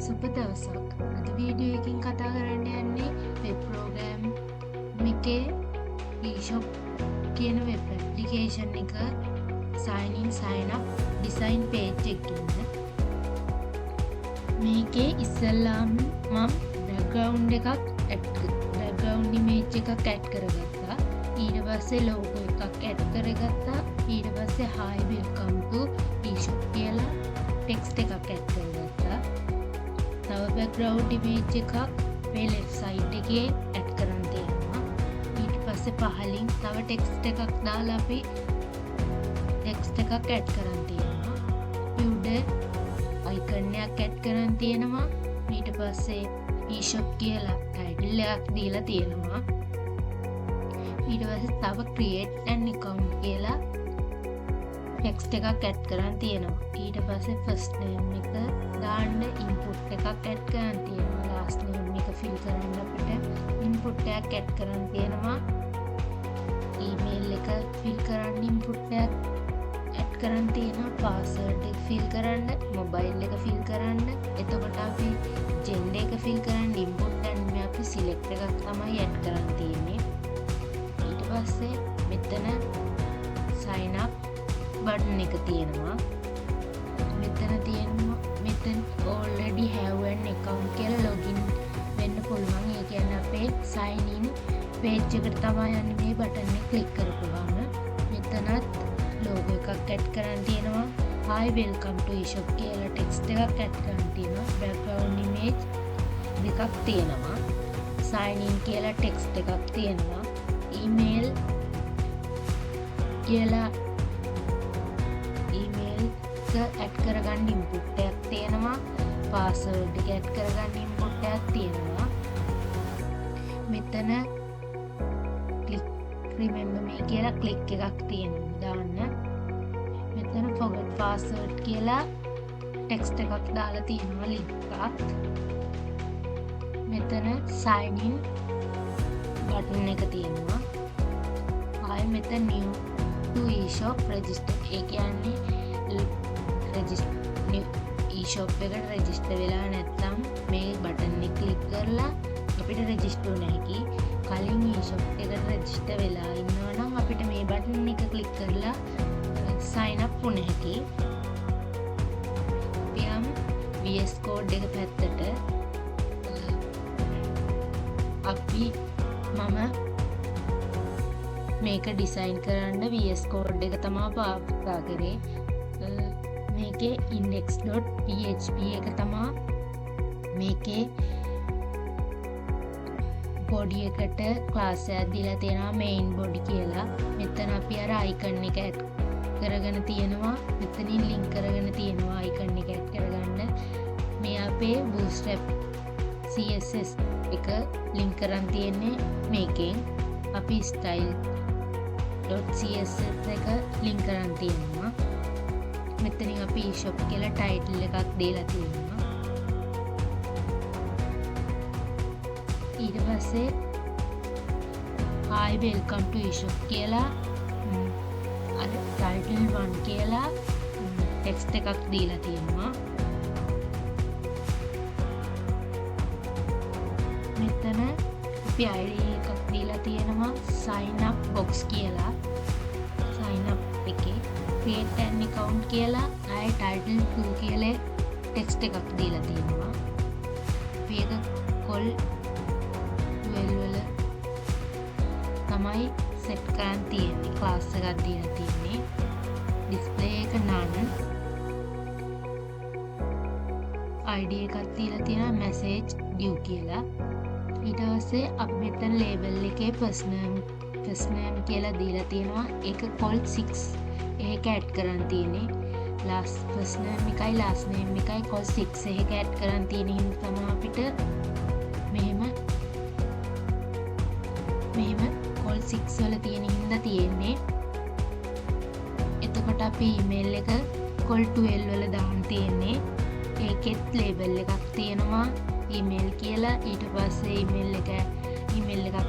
සුබ දවසක්. අද වීඩියෝ එකකින් කතා කරන්න යන්නේ වෙබ් ප්‍රෝග්‍රෑම් එකේ eShop කියන වෙබ් ඇප්ලිකේෂන් එක sign in sign up design page එකකින්. මේකේ ඉස්සෙල්ලාම මම background image එකක් add කරගත්තා. ඊට පස්සේ logo එකක් add කරගත්තා. ඊට පස්සේ hi welcome to eShop කියලා text එකක් add කරගත්තා. තව background image එකක් මේ left side එකේ add කරන් තියෙනවා. ඊට පස්සේ පහලින් තව text එකක් දාලා අපි text එකක් add කරන් තියෙනවා. උඩ icon එකක් add කරන් තියෙනවා. ඊට පස්සේ eShop කියලා title එකක් දීලා තියෙනවා. ඊට පස්සේ තව create an account කියලා text එකක් add කරන් තියෙනවා. ඊට පස්සේ first name එක දාන්න input එකක් add කරන් තියෙනවා. last name එක fill කරන්න අපිට input එකක් add කරන් තියෙනවා. email එක fill කරන්න input එකක් add කරන් තියෙනවා. password එක fill කරන්න, mobile එක fill කරන්න. එතකොට අපි gender එක fill කරන්න input and මේ අපි select එකක් තමයි add කරන් තියෙන්නේ. ඊට පස්සේ මෙතන sign up button එක තියෙනවා. මෙතන already have an account කියලා login වෙන්න පුළුවන්. ඒ කියන්නේ අපේ sign in page එකට තමයි යන්නේ මේ button එක click කරපුවාම. මෙතනත් logo එකක් add කරන් තියෙනවා. hi welcome to eShop කියලා text එකක් add කරන් තියෙනවා. background image දෙකක් තියෙනවා. sign in කියලා text එකක් තියෙනවා. email කියලා add කරගන්න input එකක් තියෙනවා. password එක add කරගන්න input එකක් තියෙනවා. මෙතන remember me කියලා click එකක් තියෙනවා දාන්න. මෙතන forget password කියලා text එකක් දාලා තියෙනවා link එකක්. මෙතන sign in button එක තියෙනවා. ආයෙ මෙතන new to eShop register. ඒ කියන්නේ eShop එකට register වෙලා නැත්නම් මේ button එක click කරලා අපිට register වෙන්න හැකි. කලින් eShop එකට register වෙලා ඉන්නවා නම් අපිට මේ button එක click කරලා sign up වෙන්න හැකි. පියම් VS code එක පැත්තට මම මේක design කරන්න VS code එක තමයි පාවිච්චි කරේ. මේකේ index.php එක තමා මේකේ body එකට class එකක් දීලා තියෙනවා main body කියලා. මෙතන අපි අර icon එක add කරගෙන තියෙනවා. මෙතනින් link කරගෙන තියෙනවා icon එක add කරගන්න. මේ අපේ bootstrap css එක link කරන් තියෙන්නේ මේකෙන්. අපි style.css එක link කරන් තියෙනවා. මෙතනින් අපි eShop කියලා title එකක් දීලා තියෙනවා. ඊට පස්සේ hi welcome to eShop කියලා අර title 1 කියලා text එකක් දීලා තියෙනවා. මෙතන අපි ID එකක් දීලා තියෙනවා sign up box කියලා. sign up එකේ create an account කියලා ආයෙ title 2 කියලා text එකක් දීලා තියෙනවා. මේක call 12 වල තමයි set කරන් තියෙන්නේ. class එකක් දීලා තියෙන්නේ. display එක none. ID එකක් දීලා තියෙනවා message due කියලා. ඊට පස්සේ අපි මෙතන label එකේ first name කියලා දීලා තියෙනවා. ඒක call 6 ඒක add කරන් තියෙන්නේ. first name එකයි last name එකයි call 6 ඒක add කරන් තියෙන හින්දා තමයි අපිට මෙහෙම call 6 වල තියෙන හින්දා තියෙන්නේ. එතකොට අපි email එක call 12 වල දාන්න තියෙන්නේ. ඒකෙත් label එකක් තියෙනවා email කියලා. ඊට පස්සේ email එකක්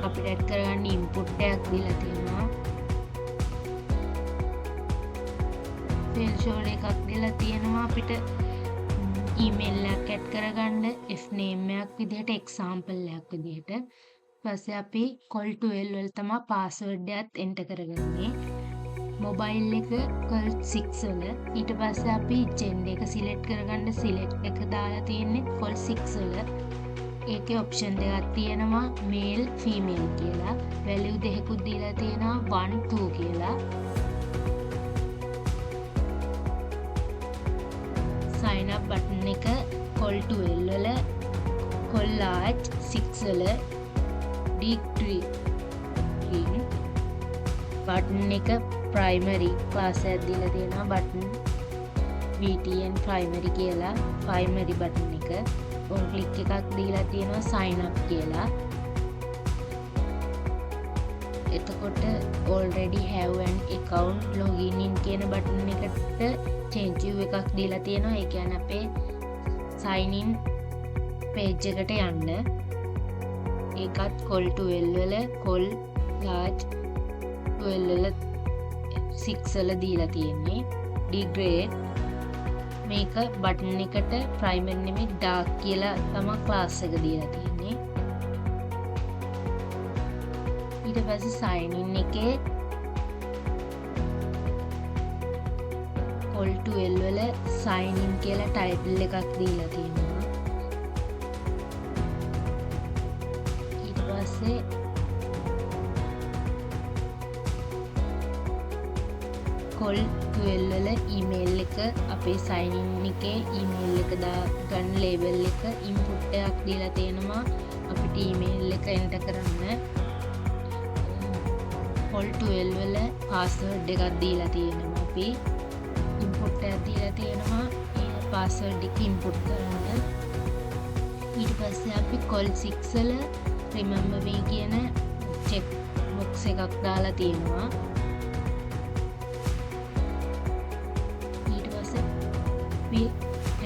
අපිට add කරගන්න input එකක් දීලා තියෙනවා. field show එකක් දීලා තියෙනවා අපිට ඊමේල් එකක් ඇඩ් කරගන්න F name එකක් විදිහට example එකක් විදිහට. ඊපස්සේ අපි call to l වල තමයි password එකත් enter කරගන්නේ. මොබයිල් එක call 6 වල. ඊට පස්සේ අපි gender එක select කරගන්න select එක දාලා තියෙන්නේ call 6 වල. ඒකේ option දෙකක් තියෙනවා male female කියලා. value දෙකකුත් දීලා තියෙනවා 1 2 කියලා. sign up button එක call to l වල call large 6 වල degree button එක primary class එකක් දීලා තියෙනවා button VTN primary කියලා primary button එක on click එකක් දීලා තියෙනවා sign up කියලා. එතකොට already have an account login in කියන button එකට change view එකක් දීලා තියෙනවා. ඒ කියන්නේ අපේ sign in page එකට යන්න. ඒකත් call to l වල call large 12 වල 6 වල දීලා තියෙන්නේ. degrade මේක බටන් එකට primary නෙමෙයි dark කියලා තමයි class එක දීලා තියෙන්නේ. ඊට පස්සේ sign in එකේ call to l වල sign in කියලා title එකක් දීලා තියෙනවා. ඊට පස්සේ call to l වල email එක අපේ sign in එකේ email එක දාගන්න label එක input එකක් දීලා තියෙනවා අපිට email එක enter කරන්න. call to l වල password එකක් දීලා තියෙනවා අපි input එකක් දීලා තියෙනවා ඒ password එක input කරන්න. ඊට පස්සේ අපි call 6 වල remember me කියන check box එකක් දාලා තියෙනවා.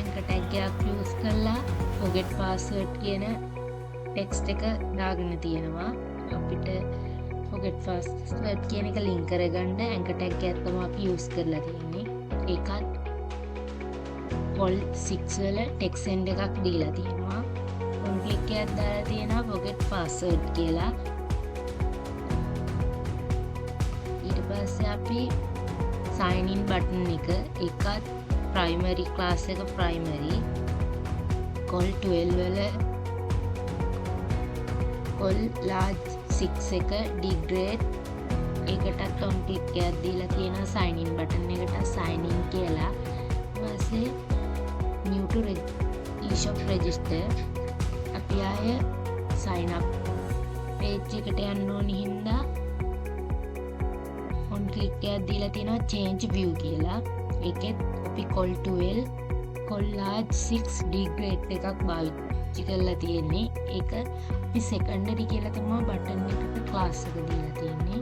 anchor tag එකක් use කරලා forget password කියන text එක දාගෙන තියෙනවා. අපිට forget password කියන එක link කරගන්න anchor tag එකක් තමයි අපි use කරලා තියෙන්නේ. ඒකත් call 6 වල text send එකක් දීලා තියෙනවා. on click එකක් දාලා තියෙනවා forget password කියලා. ඊට පස්සේ අපි sign in button එක ඒකත් primary class එක primary call 12 වල call large 6 එක degrade ඒකටත් on click එකක් දීලා තියෙනවා sign in button එකට sign in කියලා. ඊපස්සේ new to e-shop register අපි ආය sign up page එකට යන්න ඕනි හින්දා on click එකක් දීලා තියෙනවා change view කියලා. ඒකෙත් අපි call to l call large 6 degrade එකක් පාවිච්චි කරලා තියෙන්නේ. ඒක අපි secondary කියලා තමයි button එකට class එක දීලා තියෙන්නේ.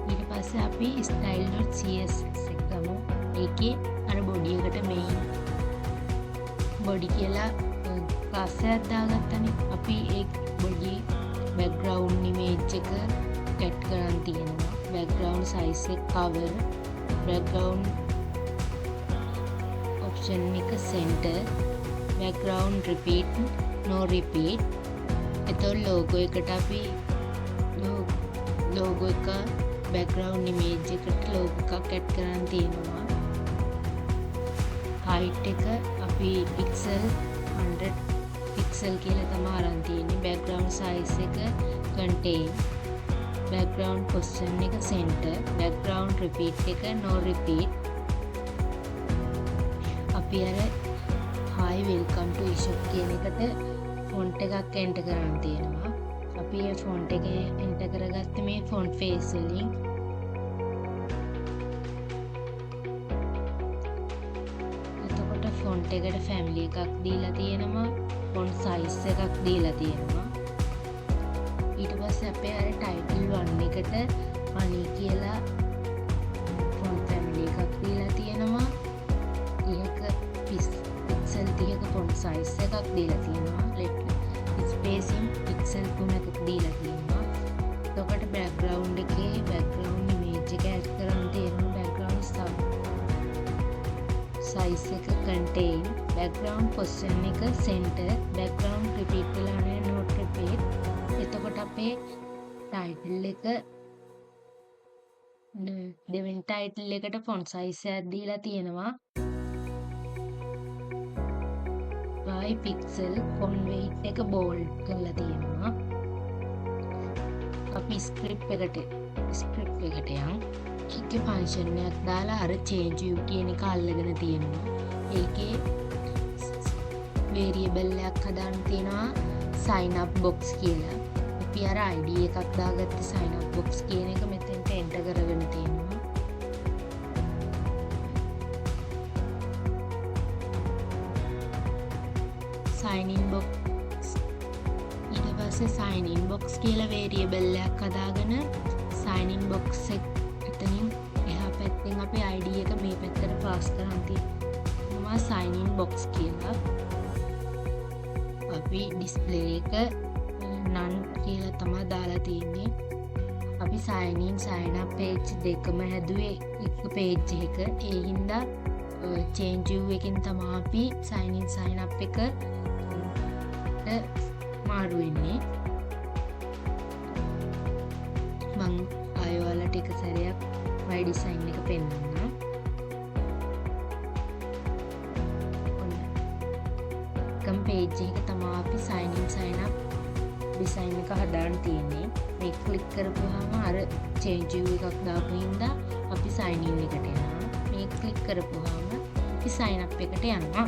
ඊට පස්සේ අපි style.css එක ගමු. ඒකේ අර body එකට main body කියලා class එකක් දාගත්තනේ. අපි ඒ body background image එක add කරන් තියෙනවා. background size එක cover background option එක center background repeat no repeat. එතකොට logo එකට අපි logo එක background image එකට logo එකක් add කරන් තියෙනවා. height එක අපි pixel 100 pixel කියලා තමයි අරන් තියෙන්නේ. background size එක contain background position එක center background repeat එක no repeat. අපි අර hi welcome to e-shop කියන එකට font එකක් enter කරන් තියෙනවා. අපි මේ font එක enter කරගත්තේ මේ font face වලින්. එතකොට font එකට family එකක් දීලා තියෙනවා. font size එකක් දීලා තියෙනවා. ඊට පස්සේ අපේ අර title 1 එකට money කියලා font family එකක් දීලා තියෙනවා. ඒක pixel 30ක font size එකක් දීලා තියෙනවා. spacing pixel 3ක් දීලා තියෙනවා. එතකොට බෑග්‍රවුන්ඩ් එකේ බෑග්‍රවුන්ඩ් ඉමේජ් එක ඇඩ් කරන්න තියෙනවා. බෑග්‍රවුන්ඩ් සයිස් එක contain, බෑග්‍රවුන්ඩ් පොසිෂන් එක center, බෑග්‍රවුන්ඩ් රිපීට් වෙලා නැහැ not repeat. එතකොට අපේ ටයිටල් එක දෙවෙනි ටයිටල් එකට ෆොන්ට් සයිස් එකක් දීලා තියෙනවා. by pixel, font weight එක bold කරලා තියෙනවා. අපි ස්ක්‍රිප්ට් එකට යන් ඒකේ ෆන්ක්ෂන් එකක් දාලා අර change view කියන එක අල්ලගෙන තියෙනවා. ඒකේ variable එකක් හදාන්න තියෙනවා sign up box කියලා. අපි අර ID එකක් දාගත්තේ sign up box කියන එක මෙතෙන්ට enter කරගෙන තියෙනවා. sign in box ඊට පස්සේ sign in box කියලා variable එකක් හදාගෙන sign in box එක එතනින් එහා පැත්තෙන් අපි ID එක මේ පැත්තට පාස් කරන් තියෙනවා sign in box කියලා. අපි display එක none කියලා තමයි දාලා තියෙන්නේ. අපි sign in sign up page දෙකම හැදුවේ එක page එක. ඒ හින්දා change view එකෙන් තමයි අපි sign in sign up එක මාරු වෙන්නේ. මං ආයෙ ඔයාලට එක සැරයක් my design එක පෙන්නන්න. ඔන්න එකම page එක තමයි අපි sign in sign up design එක හදාන්න තියෙන්නේ. මේක ක්ලික් කරපුවාම අර change view එකක් දාපු හින්දා අපි sign in එකට යනවා. මේක ක්ලික් කරපුවාම අපි sign up එකට යනවා.